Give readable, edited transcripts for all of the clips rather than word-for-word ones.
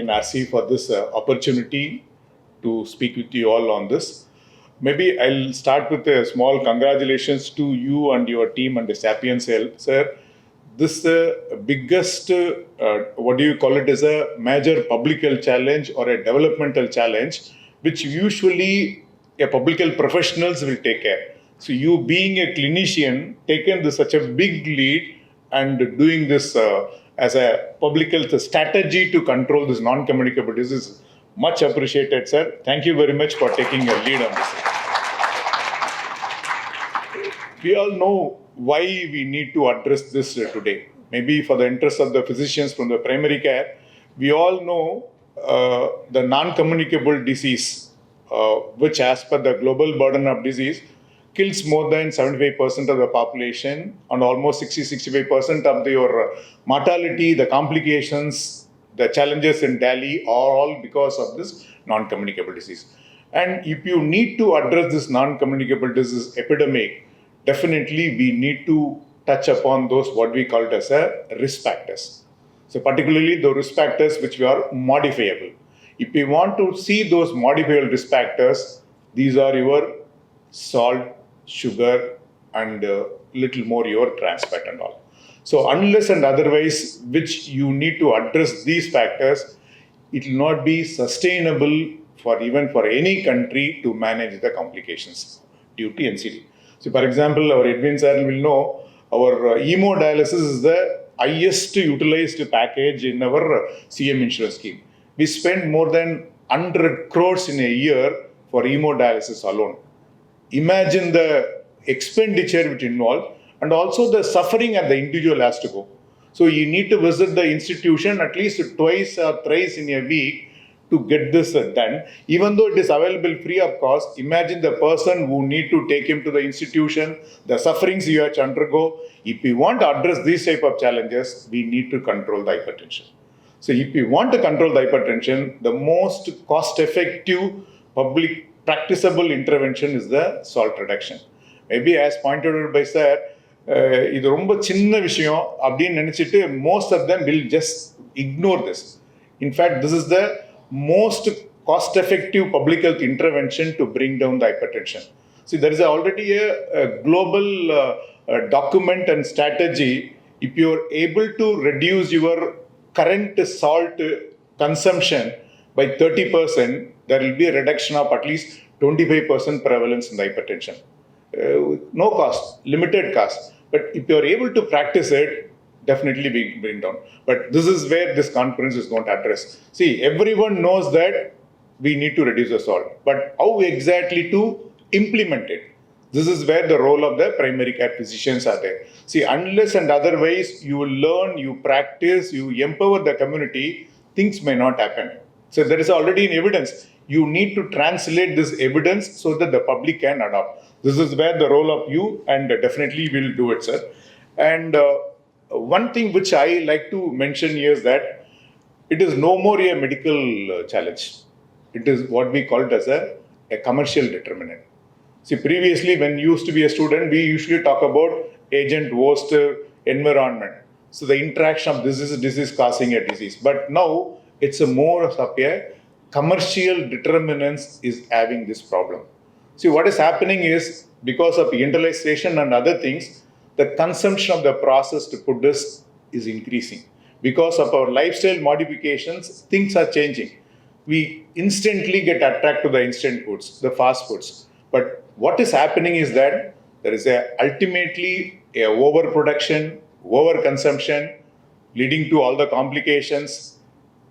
again RC for this opportunity to speak with you all on this. Maybe I'll start with a small congratulations to you and your team and the Sapiens Health, sir. This biggest, what do you call it, is a major public health challenge or a developmental challenge, which usually a public health professionals will take care. So you being a clinician, taken this such a big lead and doing this as a public health strategy to control this non-communicable disease, much appreciated, sir. Thank you very much for taking a lead on this. We all know why we need to address this today. Maybe for the interest of the physicians from the primary care, we all know the non-communicable disease, which as per the global burden of disease, kills more than 75% of the population and almost 60-65% of your mortality, the complications, the challenges in Delhi are all because of this non-communicable disease. And if you need to address this non-communicable disease epidemic, definitely we need to touch upon those what we call it as a risk factors. So particularly the risk factors which are modifiable. If we want to see those modifiable risk factors, these are your salt, sugar, and little more your trans fat and all. So unless and otherwise which you need to address these factors, it will not be sustainable for even for any country to manage the complications due to NCD. So for example, our Edwin sir will know our hemodialysis is the highest utilized package in our CM insurance scheme. We spend more than 100 crores in a year for hemodialysis alone. Imagine the expenditure which involved and also the suffering that the individual has to go. So you need to visit the institution at least twice or thrice in a week to get this done. Even though it is available free of cost, imagine the person who need to take him to the institution, the sufferings you have to undergo. If we want to address these type of challenges, we need to control the hypertension. So if we want to control the hypertension, the most cost-effective public practicable intervention is the salt reduction. Maybe as pointed out by sir, இது ரொம்ப சின்ன விஷயம் அப்படின்னு நினைச்சிட்டு most of them will just ignore this. In fact, this is the most cost-effective public health intervention to bring down the hypertension. See, there is already a global document and strategy. If you are able to reduce your current salt consumption by 30%, there will be a reduction of at least 25% prevalence in the hypertension. No cost, limited cost. But if you are able to practice it, definitely we bring down. But this is where this conference is going to address. See, everyone knows that we need to reduce the salt, but how exactly to implement it? This is where the role of the primary care physicians are there. See, unless and otherwise you will learn, you practice, you empower the community, things may not happen. So there is already an evidence. You need to translate this evidence so that the public can adopt. This is where the role of you, and definitely will do it, sir. And one thing which I like to mention here is that it is no more a medical challenge. It is what we call it as a commercial determinant. See, previously when you used to be a student, we usually talk about agent, host, environment. So the interaction of disease causing a disease. But now it's a more of a commercial determinants is having this problem. See, what is happening is because of industrialization and other things, the consumption of the processed food is increasing. Because of our lifestyle modifications, things are changing. We instantly get attracted to the instant foods, the fast foods. But what is happening is that there is ultimately a overproduction, overconsumption, leading to all the complications,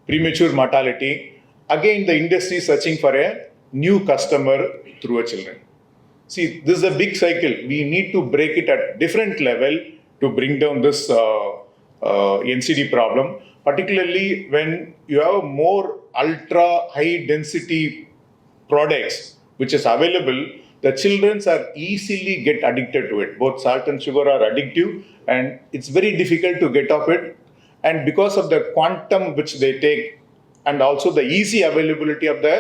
premature mortality. Again, the industry is searching for a new customer through a children. See, this is a big cycle. We need to break it at different level to bring down this NCD problem, particularly when you have more ultra high density products which is available. The children are easily get addicted to it. Both salt and sugar are addictive and it's very difficult to get off it. And because of the quantum which they take and also the easy availability of the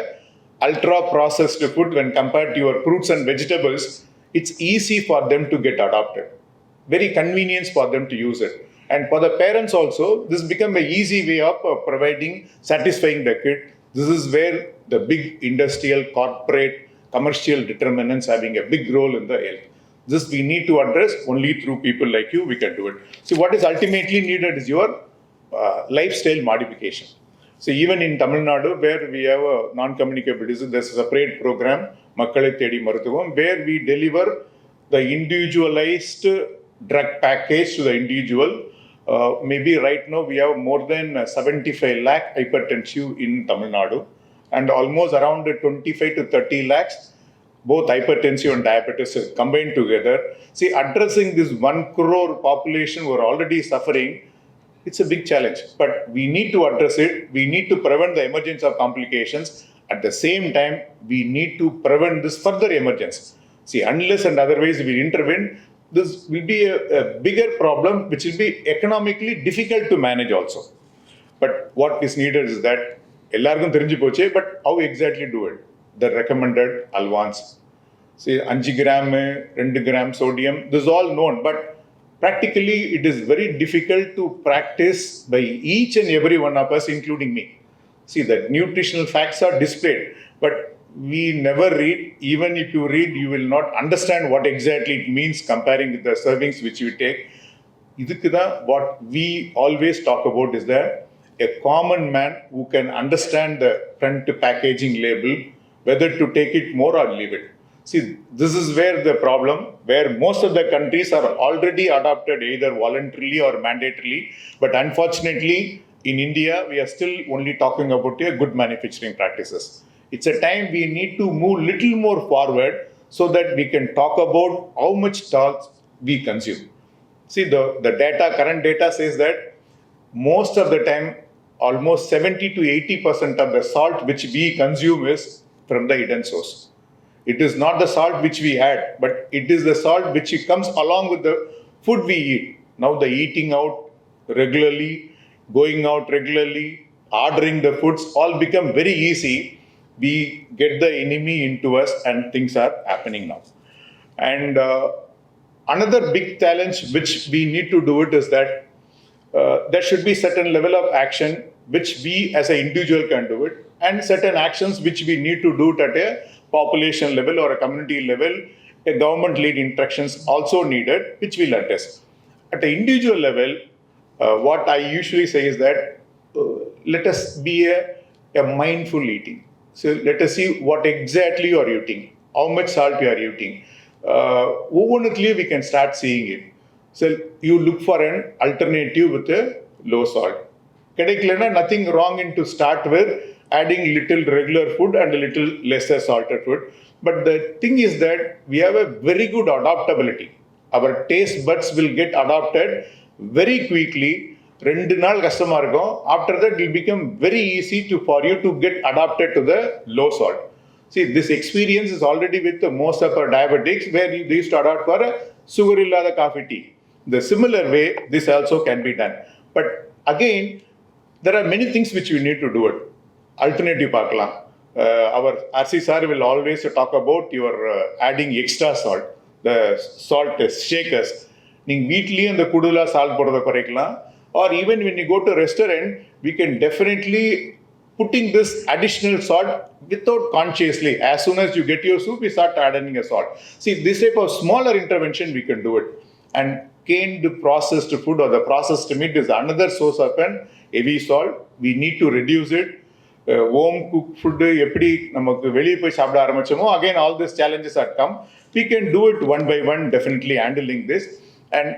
ultra processed food when compared to your fruits and vegetables, it's easy for them to get adopted. Very convenient for them to use it. And for the parents also, this become an easy way of providing, satisfying the kid. This is where the big industrial, corporate, commercial determinants having a big role in the health. This we need to address only through people like you, we can do it. So what is ultimately needed is your lifestyle modification. So even in Tamil Nadu, where we have a non-communicable disease, there's a separate program, Makkalai Thedi Maruthuvam, where we deliver the individualized drug package to the individual. Maybe right now we have more than 75 lakh hypertensive in Tamil Nadu, and almost around 25 to 30 lakhs both hypertension and diabetes combined together. See, addressing this 1 crore population who are already suffering, it's a big challenge. But we need to address it. We need to prevent the emergence of complications. At the same time, we need to prevent this further emergence. See, unless and otherwise we intervene, this will be a bigger problem which will be economically difficult to manage also. But what is needed is that, எல்லாருக்கும் தெரிஞ்சு போச்சு, but how exactly do it? The recommended Alvans. See, 5 gram, 2 gram sodium, this is all known, but practically it is very difficult to practice by each and every one of us, including me. See, the nutritional facts are displayed, but we never read. Even if you read, you will not understand what exactly it means comparing with the servings which you take. What we always talk about is that a common man who can understand the front packaging label, whether to take it more or leave it. See, this is where the problem, where most of the countries are already adopted either voluntarily or mandatorily, but unfortunately in India, we are still only talking about good manufacturing practices. It's a time we need to move little more forward so that we can talk about how much salt we consume. See, the data, current data says that most of the time, almost 70 to 80% of the salt which we consume is from the hidden source. It is not the salt which we add, but it is the salt which comes along with the food we eat. Now the eating out regularly, going out regularly, ordering the foods all become very easy. We get the enemy into us and things are happening now. And another big challenge which we need to do it is that there should be certain level of action which we as an individual can do it, and certain actions which we need to do it at a population level or a community level. A government lead instructions also needed, which we'll address. At the individual level, what I usually say is that let us be a mindful eating. So let us see what exactly you are eating, how much salt you are eating. We can start seeing it. So you look for an alternative with a low salt. Nothing wrong in to start with adding little regular food and a little lesser salted food. But the thing is that we have a very good adaptability. Our taste buds will get adopted very quickly. After that, it will become very easy for you to get adapted to the low salt. See, this experience is already with most of our diabetics, where they used to adopt for a sugar illada coffee tea. The similar way, this also can be done. But again, there are many things which we need to do it. Alternative paakalam. Our RC sir will always talk about your adding extra salt, the salt shakers. நீங்க வீட்லயே அந்த குடுலா salt போடுறத குறைக்கலாம். Or even when you go to a restaurant, we can definitely putting this additional salt without consciously. As soon as you get your soup, we start adding a salt. See, this type of smaller intervention, we can do it. And canned processed food or the processed meat is another source of an heavy salt. We need to reduce it. Home cooked food, எப்படி நமக்கு வெளியே போய் சாப்பிட ஆரம்பிச்சோமோ, again all these challenges are come. We can do it one by one, definitely handling this. And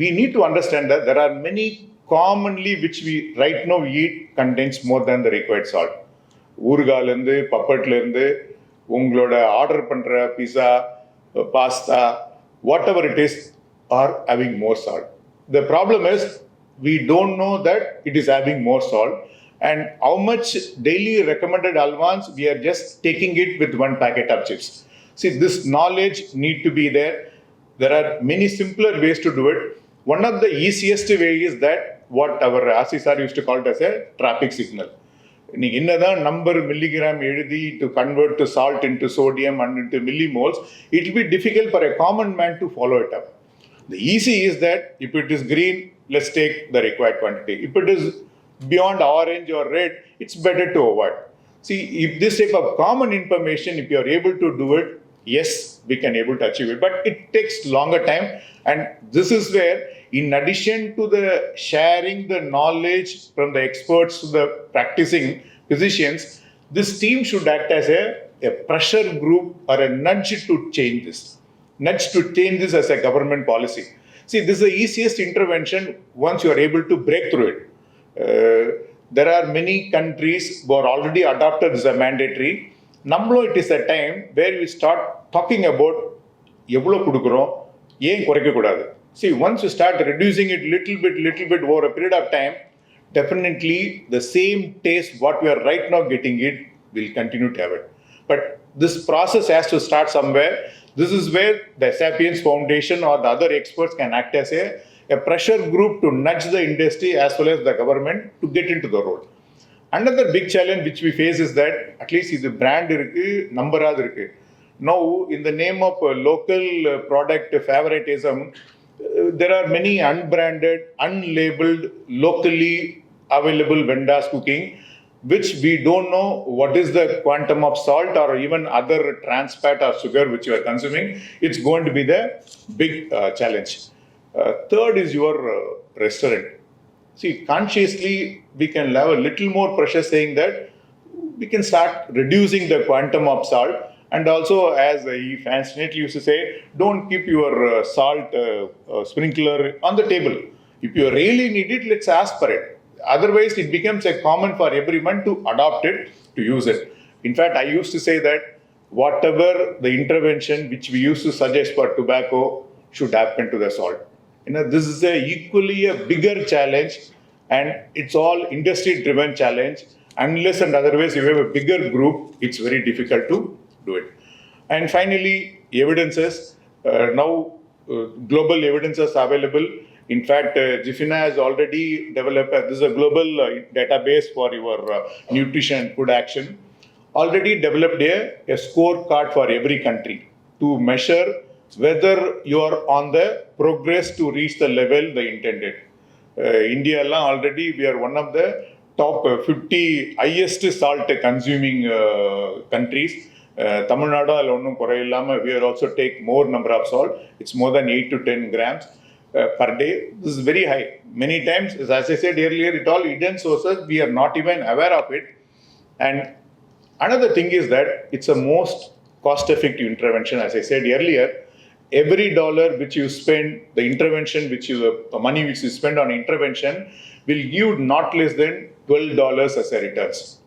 we need to understand that there are many commonly which we right now eat contains more than the required salt. ஊறுகாலேருந்து பப்பட்லேருந்து உங்களோட order பண்ணுற pizza, pasta, whatever it is, are having more salt. The problem is we don't know that it is having more salt, and how much daily recommended Alvans we are just taking it with one packet of chips. See, this knowledge need to be there. There are many simpler ways to do it. One of the easiest way is that what our Assis sir used to call it as a traffic signal. நீங்க என்னதான் number milligram எழுதி to convert to salt into sodium and into millimoles, it will be difficult for a common man to follow it up. The easy is that if it is green, let's take the required quantity. If it is beyond orange or red, it's better to avoid. See, if this type of common information, if you are able to do it, yes, we can able to achieve it. But it takes longer time. And this is where, in addition to the sharing the knowledge from the experts to the practicing physicians, this team should act as a pressure group or a nudge to change this. Nudge to change this as a government policy. See, this is the easiest intervention once you are able to break through it. There are many countries who are already adopted as a mandatory. Namlo, it is a time where we start talking about எவ்வளோ கொடுக்குறோம், ஏன் குறைக்கக்கூடாது. See, once you start reducing it little bit over a period of time, definitely the same taste what we are right now getting it will continue to have it. But this process has to start somewhere. This is where the Sapiens Foundation or the other experts can act as a pressure group to nudge the industry as well as the government to get into the role. Another big challenge which we face is that at least the brand irukku, numberad irukku. Now, in the name of local product favoritism, there are many unbranded, unlabeled, locally available vendors cooking, which we don't know what is the quantum of salt or even other trans fat or sugar which you are consuming. It's going to be the big challenge. Third is your restaurant. See, consciously, we can have a little more pressure saying that we can start reducing the quantum of salt. And also, as he fascinately used to say, don't keep your salt sprinkler on the table. If you really need it, let's ask for it. Otherwise, it becomes a common for everyone to adopt it, to use it. In fact, I used to say that whatever the intervention which we used to suggest for tobacco should happen to the salt. This is equally a bigger challenge, and it's all industry-driven challenge. Unless and otherwise you have a bigger group, it's very difficult to do it. And finally, evidences. Now, global evidences available. In fact, Jifina has already developed, this is a global database for your nutrition food action, already developed a scorecard for every country to measure whether you are on the progress to reach the level they intended. India already, we are one of the top 50 highest salt consuming countries. Tamil Nadu, we are also take more number of salt. It's more than 8 to 10 grams per day. This is very high. Many times, as I said earlier, it all hidden sources. We are not even aware of it. And another thing is that it's a most cost-effective intervention. As I said earlier, every dollar which you spend, the intervention which you, the money which you spend on intervention will give not less than $12 as a returns.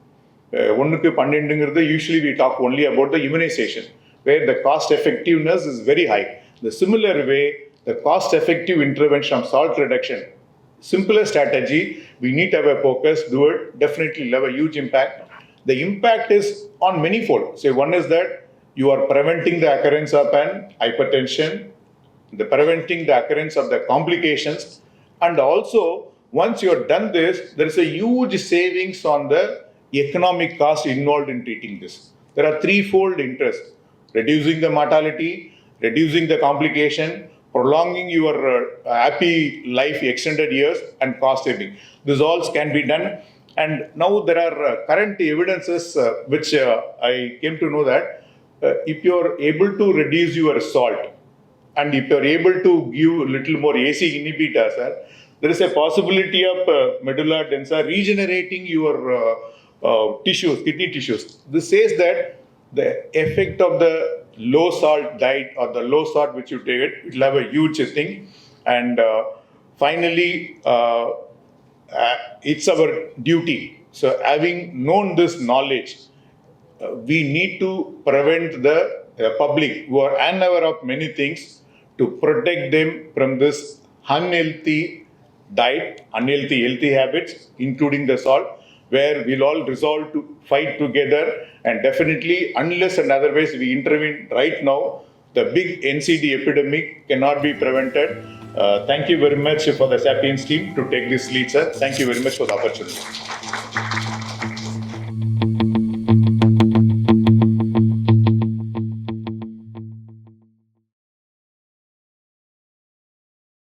Usually we talk only about the immunization, where the cost effectiveness is very high. The similar way, the cost effective intervention of salt reduction, simpler strategy, we need to have a focus, do it, definitely have a huge impact. The impact is on many fold. Say one is that you are preventing the occurrence of an hypertension, preventing the occurrence of the complications, and also once you have done this, there is a huge savings on the economic cost involved in treating this. There are threefold interest: reducing the mortality, reducing the complication, prolonging your happy life extended years, and cost saving. This all can be done. And now there are current evidences which I came to know that if you are able to reduce your salt and if you are able to give a little more AC inhibitors, there is a possibility of medulla densa regenerating your tissues, kidney tissues. This says that the effect of the low salt diet or the low salt which you take, it will have a huge thing. And finally, it's our duty. So having known this knowledge, we need to prevent the public who are unaware of many things to protect them from this unhealthy diet, unhealthy healthy habits, including the salt, where we'll all resolve to fight together. And definitely, unless and otherwise we intervene right now, the big NCD epidemic cannot be prevented. Thank you very much for the Sapiens team to take this lead, sir. Thank you very much for the opportunity.